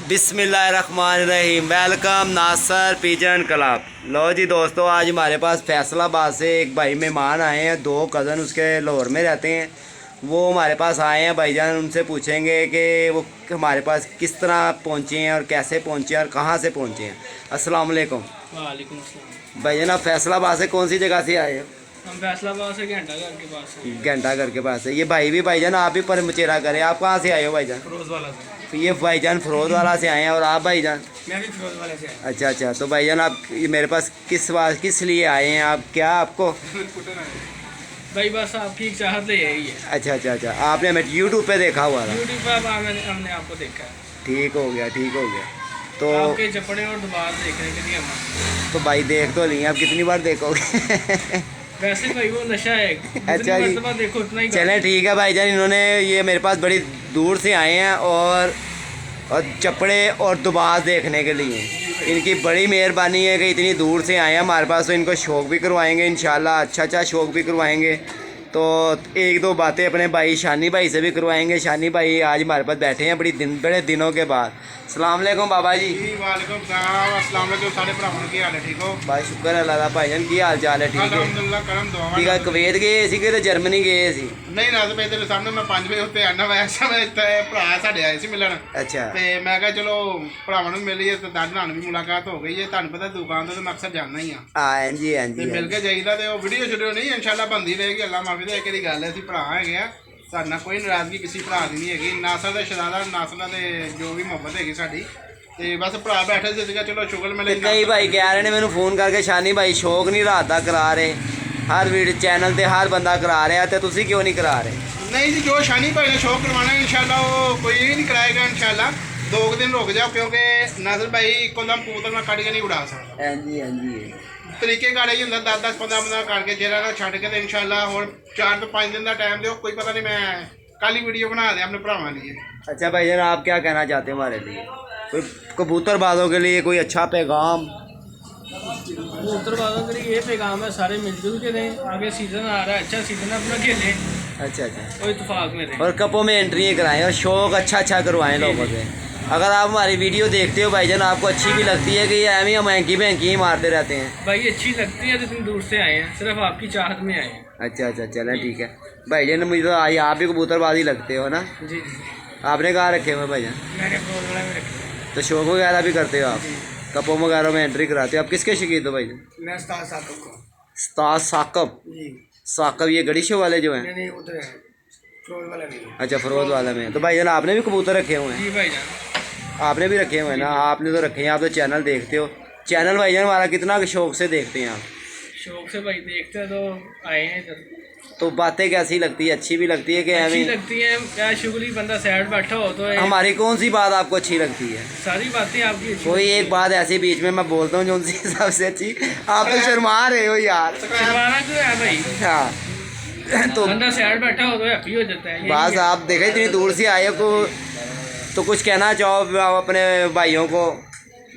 बिस्मिल्लाहिर्रहमानिर्रहीम। वेलकम नासर pigeon club. लो जी दोस्तों, आज हमारे पास फैसलाबाद से एक भाई मेहमान आए हैं। दो कज़न उसके लाहौर में रहते हैं, वो हमारे पास आए हैं भाईजान। उनसे पूछेंगे कि वो हमारे पास किस तरह पहुँचे हैं और कैसे पहुँचे हैं और कहाँ से पहुँचे हैं। अस्सलाम वालेकुम। वालेकुम अस्सलाम। भाईजान, आप फैसलाबाद से कौन सी जगह से आए हो? हम फैसलाबाद से घंटाघर के पास से। घंटाघर के पास है ये भाई भी। भाईजान आप भी पर मुचेरा करें, आप कहाँ से आए हो भाईजान? फिरोज वाला से। तो ये भाईजान फिरोज वाला से आए हैं, और आप भाईजान? मैं भी फिरोज वाले से आया। अच्छा अच्छा। तो भाईजान आप ये मेरे पास किस लिए आए हैं? आप क्या आपको भाई बस आपकी चाहत यही है। अच्छा अच्छा अच्छा, आपने हमें यूट्यूब पे देखा हुआ था? यूट्यूब पर हमने आपको देखा है। ठीक हो गया, ठीक हो गया। तो आपके चपड़े और दुबार देखने के लिए हम। तो भाई देख तो नहीं, आप कितनी बार देखोगे? वैसे भाई वो नशा है। अच्छा जी, देखो उतना ही। चलें ठीक है भाईजान। इन्होंने ये मेरे पास बड़ी दूर से आए हैं और चपड़े और दुबास देखने के लिए। इनकी बड़ी मेहरबानी है कि इतनी दूर से आए हैं हमारे पास। तो इनको शौक़ भी करवाएंगे इंशाल्लाह, अच्छा शौक़ भी करवाएंगे। तो एक दो बातें अपने भाई शानी भाई से भी करवाएंगे। शानी भाई आज हमारे पास बैठे हैं बड़े दिनों के बाद। अस्सलाम वालेकुम बाबा जी। वालेकुम सलाम। अस्सलाम वालेकुम सारे भरावां की हाल है? ठीक हो भाई शुक्र अल्लाह दा। भाईजान की हाल चाल है? ठीक है अल्हम्दुलिल्लाह, करम दुआ। ठीक है। कुवैत गए सी कि जर्मनी गए सी? नहीं ना, मैं तेरे सामने मैं 5 ਵਜੇ ਉੱਤੇ ਆਣਾ ਵਾ। ਐਸਾ ਮੈਂ ਇੱਥੇ ਭਰਾ ਸਾਡੇ ਆਏ ਸੀ ਮਿਲਣ, अच्छा ਤੇ ਮੈਂ ਕਿਹਾ ਚਲੋ ਭਰਾਵਾਂ ਨੂੰ ਮਿਲ ਲਈਏ ਤੇ ਦਾਦ ਨਾਲ ਵੀ ਮੁਲਾਕਾਤ ਹੋ ਗਈ ਹੈ। ਤੁਹਾਨੂੰ ਪਤਾ ਦੁਕਾਨ ਦਾ ਤਾਂ ਮਕਸਦ ਜਾਣਨਾ ਹੀ ਆ, हाँ जी हाँ ਤੇ जी ਮਿਲ ਕੇ ਜਾਈਦਾ। ਤੇ ਉਹ ਵੀਡੀਓ ਸ਼ੂਡੀਓ ਨਹੀਂ ਇਨਸ਼ਾਅੱਲਾ ਬਣਦੀ ਰਹੇਗੀ। ਅੱਲਾ ਮਾਫੀ ਦੇ ਇੱਕ ਦੀ ਗੱਲ ਹੈ, ਅਸੀਂ ਭਰਾ ਹੈਗੇ ਆ। ਸਾਡੇ ਨਾਲ ਕੋਈ ਨਾਰਾਜ਼ਗੀ ਕਿਸੇ ਭਰਾ ਦੀ ਨਹੀਂ ਹੈਗੀ। ਨਾਸਰ ਦੇ ਸ਼ਰਾਦਾ ਨਾਸਰ ਦੇ ਜੋ ਵੀ ਮੁਹੱਬਤ ਹੈਗੀ ਸਾਡੀ, ਤੇ ਬਸ ਭਰਾ ਬੈਠੇ ਸੀ ਸੀਗਾ। ਚਲੋ ਸ਼ੁਗਰ ਮਿਲੇ। कई भाई कह रहे ने मैंने फ़ोन करके शानी भाई शौक नहीं रात का करा रहे, हर वीडियो चैनल ਤੇ हर बंदा करा रहा है, तो ਤੁਸੀਂ क्यों नहीं करा रहे? नहीं जी, जो शानी भाई ने शौक करवाना है इंशाल्लाह वो कोई नहीं कराएगा इंशाल्लाह। 2 दिन रुक जाओ, क्योंकि नासिर भाई को दम कबूतर में कट के नहीं उड़ा सकता। हाँ जी हाँ जी। तरीके का ही होंगे 10-10 15-15 करके जेरा ना छड़ के, तो इंशाल्लाह और 4 ਤੋਂ 5 दिन का टाइम दो। कोई पता नहीं, मैं कल ही वीडियो बना दें अपने भरावां लिए। अच्छा भाईजान, आप क्या कहना चाहते हैं हमारे लिए? कोई कबूतरबाजों के लिए कोई अच्छा पैगाम? कबूतरबाजों के लिए ये पैगाम है, सारे मिलजुल के रहें। आगे सीज़न आ रहा है, अच्छा सीज़न है, अपना खेलें अच्छा अच्छा। और इत्तेफाक में रहें और कपों में एंट्री कराएं और शौक अच्छा करवाएं लोगों से। अगर आप हमारी वीडियो देखते हो भाईजान, आपको अच्छी भी लगती है कि ये एम ही महंगी ही मारते रहते हैं? भाई अच्छी लगती है, तो इतनी दूर से आए हैं, सिर्फ आपकी चाहत में आए हैं। अच्छा अच्छा, चलें ठीक है भाईजान। मुझे तो आज आप भी कबूतरबाजी लगते हो ना? जी जी। आपने कहाँ रखे हुए भाईजान? मैंने प्रोग्राम में रखे। तो शौक वगैरह भी करते हो आप? कपों वगैरह में एंट्री कराते हो आप? किसके शकीद हो भाईजान? मैं उस्ताद साकिब को। उस्ताद साकिब? जी। साकिब ये गड़ीशो वाले जो हैं? नहीं उधर है, फिरोज वाला भी। अच्छा, फिरोज वाला में। तो भाईजान आपने भी कबूतर रखे हुए हैं? जी भाईजान। आपने भी रखे हुए हैं ना? आपने तो रखे हैं, आप तो चैनल देखते हो। चैनल भाईजान हमारा कितना शौक से देखते हैं आप? शौक से भाई देखते हैं, तो आए हैं इधर। तो बातें कैसी लगती है? अच्छी भी लगती है कि अच्छी हमें? लगती है क्या, शुगली बंदा साइड बैठा हो तो हमारी कौन सी बात आपको अच्छी लगती है? सारी बातें आपकी अच्छी कोई एक बात ऐसी बीच में मैं बोलता हूँ जो उनसे सबसे अच्छी। आप तो शर्मा रहे हो यार। शर्माना क्यों है भाई? हाँ तो बंदा साइड बैठा हो तो हैप्पी हो जाता है। बस आप देखें इतनी दूर से आए हो तो कुछ कहना चाहो आप अपने भाइयों को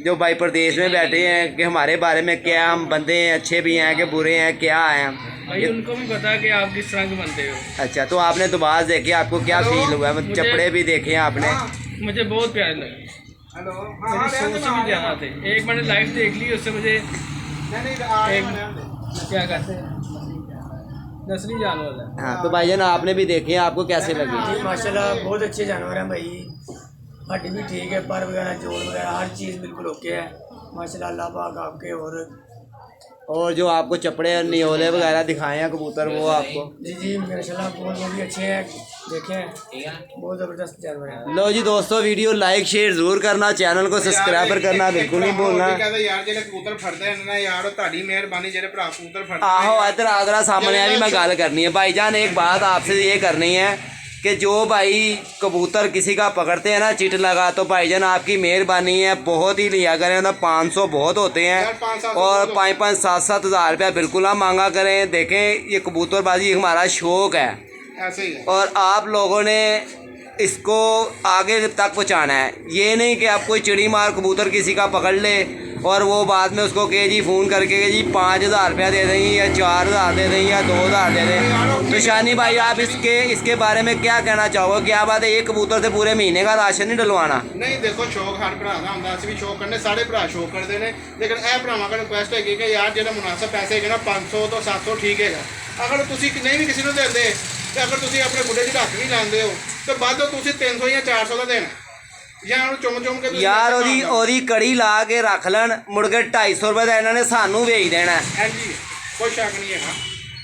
जो भाई प्रदेश में बैठे हैं, कि हमारे बारे में क्या हम बंदे हैं, अच्छे भी हैं कि बुरे हैं, क्या हैं हम? भाई उनको भी पता है कि आप किस तरह के बनते हो। अच्छा, तो आपने दुबास देखे, आपको क्या फील हुआ? चपड़े भी देखे हैं आपने? मुझे बहुत प्यारे लगे। हेलो, मेरी सोच से भी ज़्यादा थे। एक मैंने लाइव देख ली, उससे मुझे क्या कहते हैं नस्ली जानवर है। हाँ, तो भाईजान आपने भी देखे हैं, आपको कैसे लगे? जी माशाल्लाह बहुत अच्छे जानवर हैं भाई। हड्डी भी ठीक है, पर वगैरह जोड़ वगैरह हर चीज़ बिल्कुल ओके है माशाल्लाह। अल्लाह पाक आपके और जो आपको चपड़े और नियोले वगैरह दिखाए हैं कबूतर, वो आपको? जी जी माशाल्लाह बहुत वो भी अच्छे हैं, देखें बहुत ज़बरदस्त जानवर हैं। लो जी दोस्तों, वीडियो लाइक शेयर ज़रूर करना, चैनल को सब्सक्राइबर करना बिल्कुल नहीं भूलना। कहते यार ਜਿਹੜੇ ਕਬੂਤਰ ਫੜਦੇ ਨੇ ਨਾ ਯਾਰ, ਉਹ ਤੁਹਾਡੀ ਮਿਹਰਬਾਨੀ ਜਿਹੜੇ ਭਰਾ ਕਬੂਤਰ ਫੜਦੇ आहो इधर आगरा सामने भी मैं गल करनी है भाईजान। एक बात आपसे ये करनी है कि जो भाई कबूतर किसी का पकड़ते हैं ना चिट लगा, तो भाईजान आपकी मेहरबानी है, बहुत ही लिया करें। मतलब 500 बहुत होते हैं और 5-5 7-7 हज़ार रुपया बिल्कुल ना मांगा करें। देखें ये कबूतरबाजी हमारा शौक़ है, ऐसे ही है। और आप लोगों ने इसको आगे तक पहुँचाना है। ये नहीं कि आप कोई चिड़ी मार कबूतर किसी का पकड़ ले और वो बाद में उसको कहे जी फ़ोन करके कि जी 5,000 रुपया दे देंगे या 4,000 दे देंगे या 2,000 दे दें। तो शानी भाई आप इसके बारे में क्या कहना चाहोगे? क्या बात है, एक कबूतर से पूरे महीने का राशन नहीं डलवाना? नहीं देखो शौक हर भरा का ਹੁੰਦਾ, ਅਸੀਂ ਵੀ ਸ਼ੌਕ ਕਰਨੇ, ਸਾਰੇ ਭਰਾ ਸ਼ੌਕ ਕਰਦੇ ਨੇ, ਲੇਕਿਨ ਇਹ ਭਰਾਵਾਂ ਕੋਲ ਰਿਕੁਐਸਟ ਹੈਗੀ ਕਿ ਯਾਰ ਜਿਹੜਾ ਮੁਨਾਸਬ ਪੈਸੇ ਹੈਗੇ ਨਾ 500 ਤੋਂ 700 ਠੀਕ ਹੈਗਾ। ਅਗਰ ਤੁਸੀਂ ਨਹੀਂ ਵੀ ਕਿਸੇ ਨੂੰ ਦਿੰਦੇ ਤੇ ਅਗਰ ਤੁਸੀਂ ਆਪਣੇ ਗੁੱਡੇ 'ਚ ਰੱਖ ਵੀ ਲੈਂਦੇ ਹੋ ਤੇ ਬਾਅਦੋਂ ਤੁਸੀਂ 300 ਜਾਂ 400 ਦਾ ਦੇਣਾ ਜਾਂ ਉਹਨੂੰ ਚੁੰਮ ਕੇ ਤੁਸੀਂ ਯਾਰ ਉਹਦੀ ਕੜੀ ਲਾ ਕੇ ਰੱਖ ਲੈਣ, ਮੁੜ ਕੇ 250 ਰੁਪਏ ਦਾ ਇਹਨਾਂ ਨੇ ਸਾਨੂੰ ਵੇਚ ਦੇਣਾ। ਹਾਂਜੀ ਕੋਈ ਸ਼ੱਕ ਨਹੀਂ ਹੈਗਾ।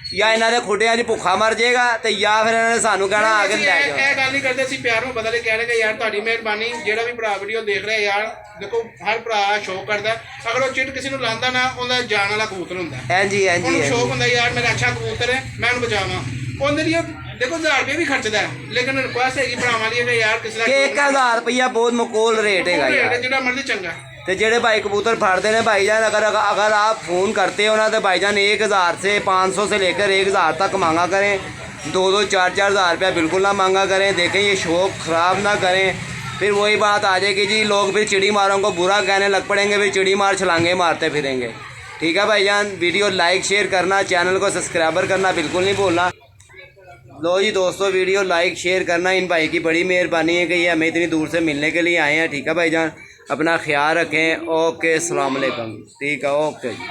ਜਾਂ ਇਹਨਾਂ ਦੇ ਖੁੱਡਿਆਂ 'ਚ ਭੁੱਖਾ ਮਰ ਜਾਏਗਾ ਤੇ ਜਾਂ ਫਿਰ ਇਹਨਾਂ ਨੇ ਸਾਨੂੰ ਕਹਿਣਾ ਆ ਕੇ ਲੈ ਜਾਓ। ਇਹ ਗੱਲ ਨਹੀਂ ਕਰਦੇ, ਅਸੀਂ ਪਿਆਰ ਨੂੰ ਬਦਲੇ ਕਹਿ ਰਹੇ ਕਿ ਯਾਰ ਤੁਹਾਡੀ ਮਿਹਰਬਾਨੀ, ਜਿਹੜਾ ਵੀ ਭਰਾ ਵੀਡੀਓ ਦੇਖ ਰਿਹਾ ਯਾਰ ਦੇਖੋ ਹਰ ਭਰਾ ਸ਼ੌਕ ਕਰਦਾ, ਅਗਰ ਉਹ ਚਿੱਟ ਕਿਸੇ ਨੂੰ ਲਾਂਦਾ ਨਾ ਉਹਦਾ ਜਾਨ ਵਾਲਾ ਕਬੂਤਰ ਹੁੰਦਾ। ਹਾਂਜੀ ਹਾਂਜੀ ਉਹਨੂੰ ਸ਼ੌਕ ਹੁੰਦਾ ਯਾਰ ਮੇਰਾ ਅੱਛਾ ਕਬੂਤਰ ਹੈ ਮੈਂ ਉਹਨੂੰ ਬਚਾਵਾਂ, ਉਹਦੇ ਲਈ ਦੇਖੋ 1000 ਰੁਪਏ ਵੀ ਖਰਚਦਾ ਹੈ, ਲੇਕਿਨ ਰਿਕੁਐਸਟ ਹੈਗੀ ਭਰਾਵਾਂ ਦੀ ਕਿ ਯਾਰ ਕਿਸੇ ਦਾ ਕਿ 1,000 ਰੁਪਇਆ ਬਹੁਤ ਮਕੂਲ ਰੇਟ ਹੈਗਾ ਯਾਰ। ਜਿਹੜਾ ਮਰਜ਼ੀ ਚੰਗਾ। तो जेड़े भाई कबूतर फाड़ते हैं भाईजान, अगर आप फ़ोन करते हो ना तो भाईजान 1,000 से 500 से लेकर 1,000 तक मांगा करें, 2-2 4-4 हज़ार रुपया बिल्कुल ना मांगा करें। देखें ये शौक़ ख़राब ना करें, फिर वही बात आ जाएगी जी लोग फिर चिड़ी मारों को बुरा कहने लग पड़ेंगे, फिर चिड़ी मार छलांगे मारते फिरेंगे। ठीक है भाईजान, वीडियो लाइक शेयर करना, चैनल को सब्सक्राइबर करना बिल्कुल नहीं भूलना। लो जी दोस्तों, वीडियो लाइक शेयर करना, इन भाई की बड़ी मेहरबानी है कि ये हमें इतनी दूर से मिलने के लिए आए हैं। ठीक है भाईजान, अपना ख्याल रखें। ओके, अस्सलाम वालेकुम। ठीक है, ओके जी।